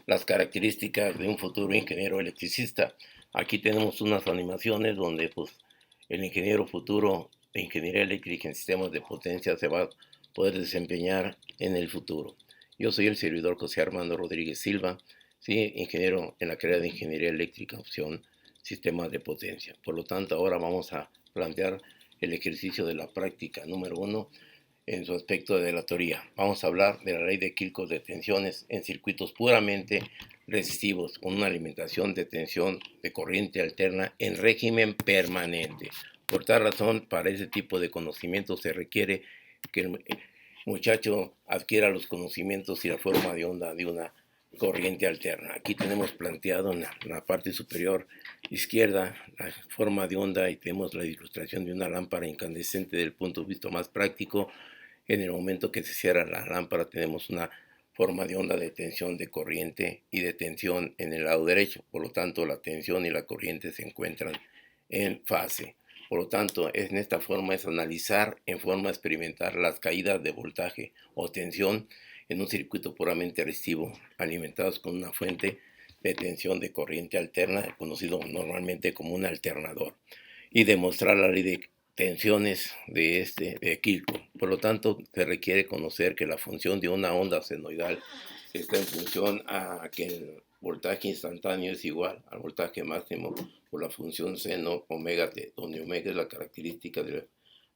las características de un futuro ingeniero electricista. Aquí tenemos unas animaciones donde pues, el ingeniero futuro de ingeniería eléctrica en sistemas de potencia se va a poder desempeñar en el futuro. Yo soy el servidor José Armando Rodríguez Silva, sí, ingeniero en la carrera de ingeniería eléctrica, opción sistemas de potencia. Por lo tanto, ahora vamos a plantear el ejercicio de la práctica número 1 en su aspecto de la teoría. Vamos a hablar de la ley de Kirchhoff de tensiones en circuitos puramente resistivos con una alimentación de tensión de corriente alterna en régimen permanente. Por tal razón, para ese tipo de conocimiento se requiere que el muchacho adquiera los conocimientos y la forma de onda de una corriente alterna. Aquí tenemos planteado en la parte superior izquierda la forma de onda y tenemos la ilustración de una lámpara incandescente del punto de vista más práctico. En el momento que se cierra la lámpara tenemos una forma de onda de tensión de corriente y de tensión en el lado derecho. Por lo tanto, la tensión y la corriente se encuentran en fase. Por lo tanto, en esta forma es analizar en forma experimental las caídas de voltaje o tensión en un circuito puramente resistivo alimentados con una fuente de tensión de corriente alterna, conocido normalmente como un alternador, y demostrar la ley de tensiones de Kirchhoff. Por lo tanto, se requiere conocer que la función de una onda senoidal está en función a que el voltaje instantáneo es igual al voltaje máximo por la función seno omega t, donde omega es la característica de la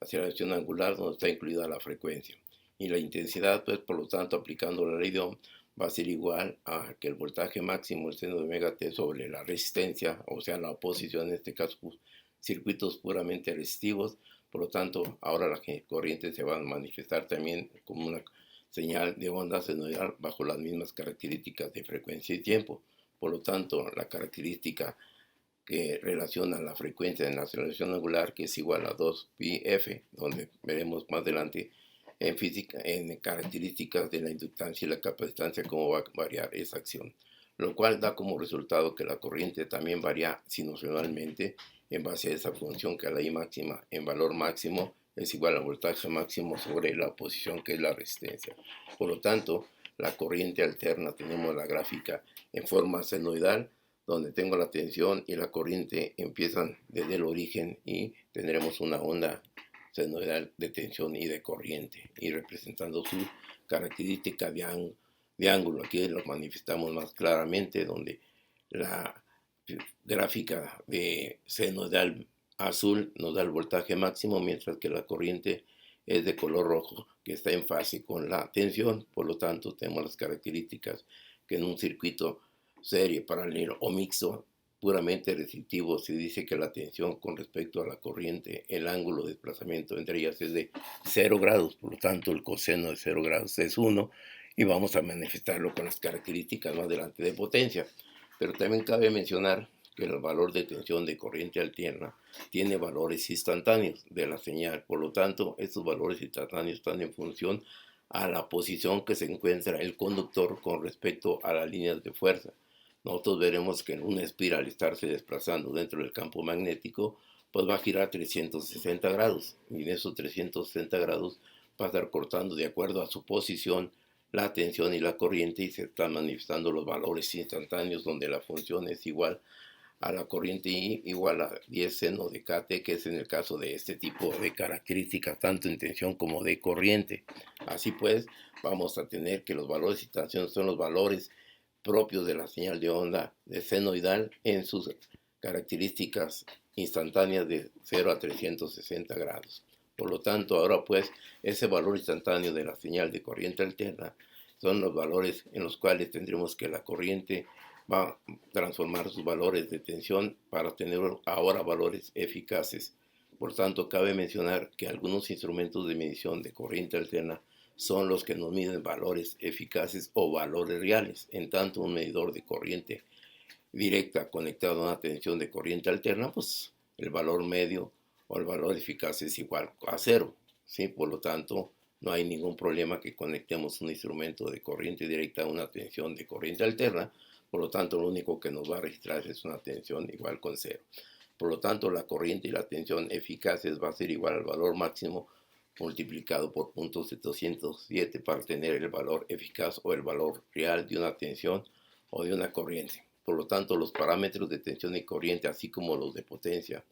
aceleración angular donde está incluida la frecuencia. Y la intensidad, pues, por lo tanto, aplicando la ley de Ohm, va a ser igual a que el voltaje máximo, el seno de omega t, sobre la resistencia, o sea, la oposición, en este caso, pues, circuitos puramente resistivos. Por lo tanto, ahora la corriente se va a manifestar también como una señal de onda senoidal bajo las mismas características de frecuencia y tiempo. Por lo tanto, la característica que relaciona la frecuencia en la aceleración angular, que es igual a 2πf, donde veremos más adelante en física, en características de la inductancia y la capacitancia, cómo va a variar esa acción, lo cual da como resultado que la corriente también varía sinusoidalmente en base a esa función, que la I máxima en valor máximo es igual al voltaje máximo sobre la posición que es la resistencia. Por lo tanto, la corriente alterna, tenemos la gráfica en forma senoidal, donde tengo la tensión y la corriente empiezan desde el origen y tendremos una onda senoidal de tensión y de corriente, y representando su característica de ángulo. Aquí lo manifestamos más claramente, donde la gráfica de senoidal azul nos da el voltaje máximo, mientras que la corriente es de color rojo, que está en fase con la tensión. Por lo tanto, tenemos las características que en un circuito serie, paralelo o mixto puramente resistivo se dice que la tensión con respecto a la corriente, el ángulo de desplazamiento entre ellas es de 0 grados, por lo tanto el coseno de 0 grados es 1, y vamos a manifestarlo con las características más adelante de potencia. Pero también cabe mencionar que el valor de tensión de corriente alterna tiene valores instantáneos de la señal. Por lo tanto, estos valores instantáneos están en función a la posición que se encuentra el conductor con respecto a las líneas de fuerza. Nosotros veremos que en una espiral, al estarse desplazando dentro del campo magnético, pues va a girar 360 grados, y en esos 360 grados va a estar cortando de acuerdo a su posición la tensión y la corriente, y se están manifestando los valores instantáneos donde la función es igual a la corriente I igual a 10 seno de kT, que es en el caso de este tipo de características, tanto en tensión como de corriente. Así pues, vamos a tener que los valores instantáneos son los valores propios de la señal de onda de senoidal en sus características instantáneas de 0 a 360 grados. Por lo tanto, ahora pues, ese valor instantáneo de la señal de corriente alterna son los valores en los cuales tendremos que la corriente va a transformar sus valores de tensión para tener ahora valores eficaces. Por tanto, cabe mencionar que algunos instrumentos de medición de corriente alterna son los que nos miden valores eficaces o valores reales. En tanto, un medidor de corriente directa conectado a una tensión de corriente alterna, pues el valor medio o el valor eficaz es igual a 0. ¿Sí? Por lo tanto, no hay ningún problema que conectemos un instrumento de corriente directa a una tensión de corriente alterna. Por lo tanto, lo único que nos va a registrar es una tensión igual con 0. Por lo tanto, la corriente y la tensión eficaces va a ser igual al valor máximo multiplicado por 0.707 para tener el valor eficaz o el valor real de una tensión o de una corriente. Por lo tanto, los parámetros de tensión y corriente, así como los de potencia,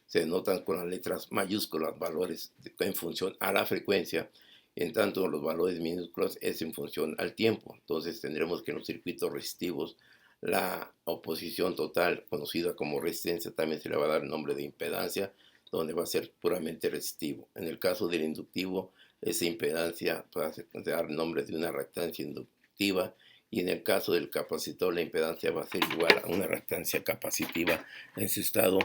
se denotan con las letras mayúsculas, valores en función a la frecuencia, en tanto los valores minúsculos es en función al tiempo. Entonces tendremos que en los circuitos resistivos la oposición total, conocida como resistencia, también se le va a dar el nombre de impedancia, donde va a ser puramente resistivo. En el caso del inductivo, esa impedancia va a dar el nombre de una reactancia inductiva, y en el caso del capacitor la impedancia va a ser igual a una reactancia capacitiva en su estado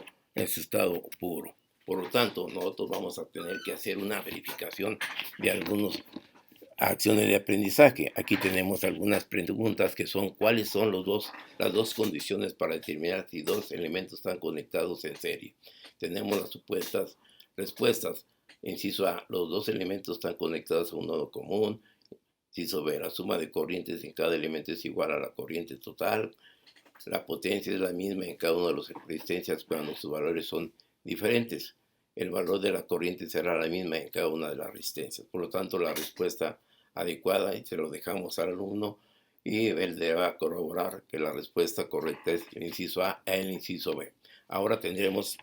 puro. Por lo tanto, nosotros vamos a tener que hacer una verificación de algunas acciones de aprendizaje. Aquí tenemos algunas preguntas que son cuáles son las dos condiciones para determinar si dos elementos están conectados en serie. Tenemos las supuestas respuestas. Inciso A, los dos elementos están conectados a un nodo común. Inciso B, la suma de corrientes en cada elemento es igual a la corriente total. La potencia es la misma en cada una de las resistencias cuando sus valores son diferentes. El valor de la corriente será la misma en cada una de las resistencias. Por lo tanto, la respuesta adecuada, y se lo dejamos al alumno, y él debe corroborar que la respuesta correcta es el inciso A y el inciso B. Ahora tendremos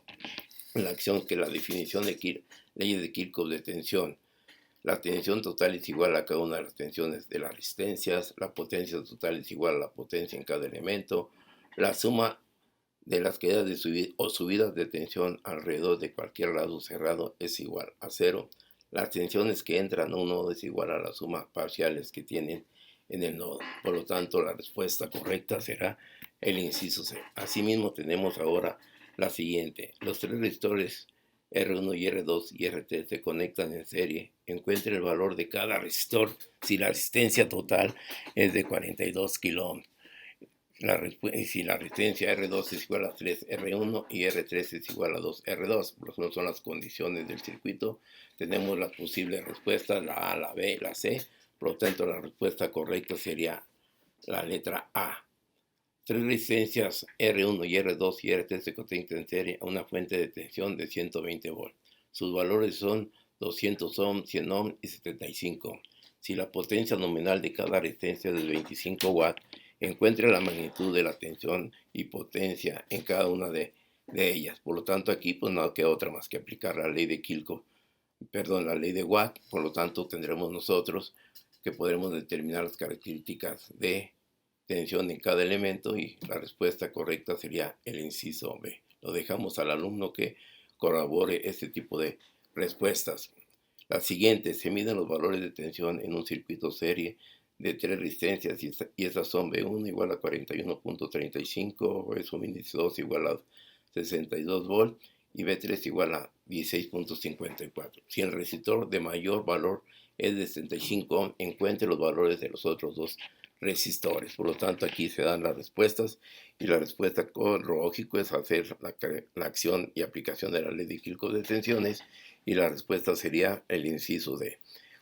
la acción que la definición de leyes de Kirchhoff de tensión. La tensión total es igual a cada una de las tensiones de las resistencias. La potencia total es igual a la potencia en cada elemento. La suma de las caídas de o subidas de tensión alrededor de cualquier lado cerrado es igual a cero. Las tensiones que entran a un nodo es igual a la suma parciales que tienen en el nodo. Por lo tanto, la respuesta correcta será el inciso C. Asimismo, tenemos ahora la siguiente. Los tres resistores R1 y R2 y R3 se conectan en serie. Encuentre el valor de cada resistor si la resistencia total es de 42 kΩ. Si la resistencia R2 es igual a 3 R1 y R3 es igual a 2 R2, por lo que son las condiciones del circuito, tenemos las posibles respuestas, la A, la B, la C. Por lo tanto, la respuesta correcta sería la letra A. Tres resistencias R1 y R2 y R3 se conectan en serie a una fuente de tensión de 120 volts. Sus valores son 200 ohm, 100 ohm y 75 ohm. Si la potencia nominal de cada resistencia es de 25 watts, encuentre la magnitud de la tensión y potencia en cada una de ellas. Por lo tanto, aquí pues no queda otra más que aplicar la ley de Kirchhoff, la ley de Watt. Por lo tanto, tendremos nosotros que podremos determinar las características de tensión en cada elemento, y la respuesta correcta sería el inciso B. Lo dejamos al alumno que corrobore este tipo de respuestas. La siguiente, se miden los valores de tensión en un circuito serie de tres resistencias y esas son B1 igual a 41.35, B2 igual a 62 volts y B3 igual a 16.54. Si el resistor de mayor valor es de 65 ohm, encuentre los valores de los otros dos resistores. Por lo tanto, aquí se dan las respuestas, y la respuesta lógico es hacer la acción y aplicación de la ley de Kirchhoff de tensiones, y la respuesta sería el inciso D.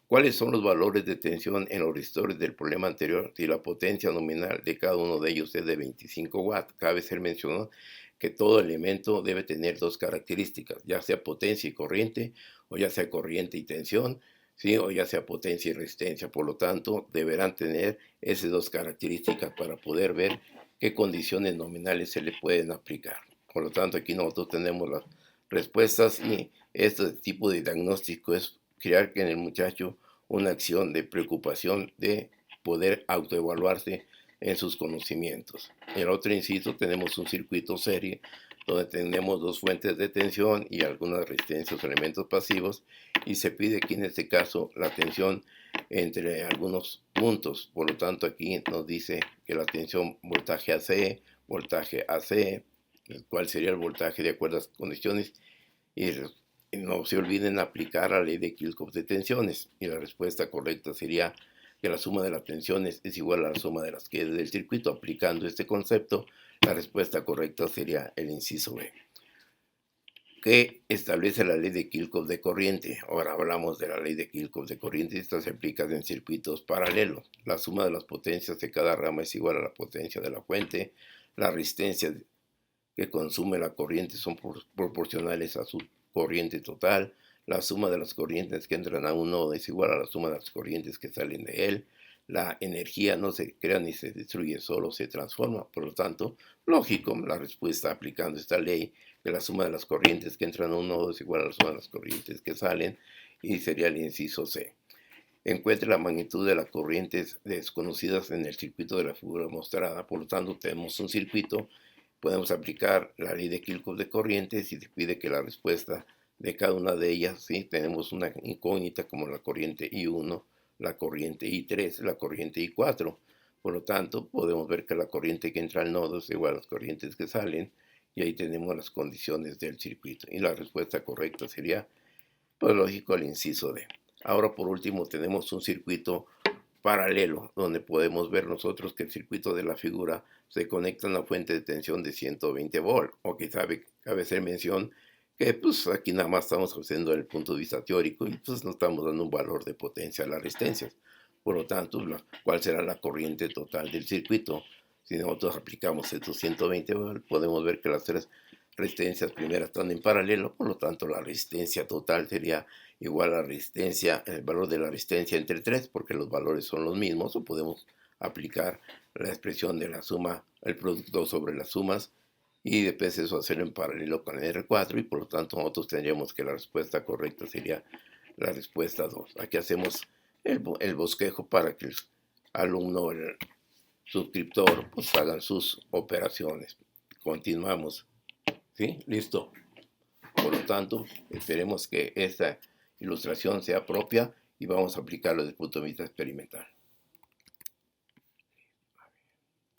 ¿Cuáles son los valores de tensión en los resistores del problema anterior si la potencia nominal de cada uno de ellos es de 25 watts? Cabe ser mencionado que todo elemento debe tener dos características, ya sea potencia y corriente, o ya sea corriente y tensión, ¿sí? O ya sea potencia y resistencia. Por lo tanto, deberán tener esas dos características para poder ver qué condiciones nominales se le pueden aplicar. Por lo tanto, aquí nosotros tenemos las respuestas, y este tipo de diagnóstico es crear en el muchacho una acción de preocupación de poder autoevaluarse en sus conocimientos. En el otro inciso tenemos un circuito serie donde tenemos dos fuentes de tensión y algunas resistencias o elementos pasivos, y se pide aquí en este caso la tensión entre algunos puntos. Por lo tanto, aquí nos dice que la tensión voltaje AC, el cual sería el voltaje de acuerdo a las condiciones, y no se olviden aplicar la ley de Kirchhoff de tensiones, y la respuesta correcta sería que la suma de las tensiones es igual a la suma de las caídas del circuito. Aplicando este concepto, la respuesta correcta sería el inciso B, que establece la ley de Kirchhoff de corriente. Ahora hablamos de la ley de Kirchhoff de corriente. Esta se aplica en circuitos paralelos. La suma de las potencias de cada rama es igual a la potencia de la fuente. Las resistencias que consume la corriente son proporcionales a su corriente total. La suma de las corrientes que entran a un nodo es igual a la suma de las corrientes que salen de él. la energía no se crea ni se destruye, solo se transforma. Por lo tanto, lógico, la respuesta aplicando esta ley de la suma de las corrientes que entran a un nodo es igual a la suma de las corrientes que salen, y sería el inciso C. Encuentre la magnitud de las corrientes desconocidas en el circuito de la figura mostrada. Por lo tanto, tenemos un circuito, podemos aplicar la ley de Kirchhoff de corrientes y se pide que la respuesta de cada una de ellas, ¿sí? Tenemos una incógnita como la corriente I1, la corriente I3, la corriente I4. Por lo tanto, podemos ver que la corriente que entra al nodo es igual a las corrientes que salen, y ahí tenemos las condiciones del circuito. Y la respuesta correcta sería, pues lógico, el inciso D. Ahora, por último, tenemos un circuito paralelo, donde podemos ver nosotros que el circuito de la figura se conecta a una fuente de tensión de 120 volts, o quizá cabe hacer mención que pues aquí nada más estamos haciendo el punto de vista teórico y pues no estamos dando un valor de potencia a las resistencias. Por lo tanto, ¿cuál será la corriente total del circuito? Si nosotros aplicamos estos 120 volts, podemos ver que las tres resistencias primeras están en paralelo, por lo tanto la resistencia total sería igual a la resistencia, el valor de la resistencia entre 3, porque los valores son los mismos, o podemos aplicar la expresión de la suma, el producto sobre las sumas, y después eso hacerlo en paralelo con el R4, y por lo tanto nosotros tendríamos que la respuesta correcta sería la respuesta 2. Aquí hacemos el bosquejo para que el alumno, el suscriptor, pues hagan sus operaciones. Continuamos. ¿Sí? Listo. Por lo tanto, esperemos que esta ilustración sea propia y vamos a aplicarlo desde el punto de vista experimental.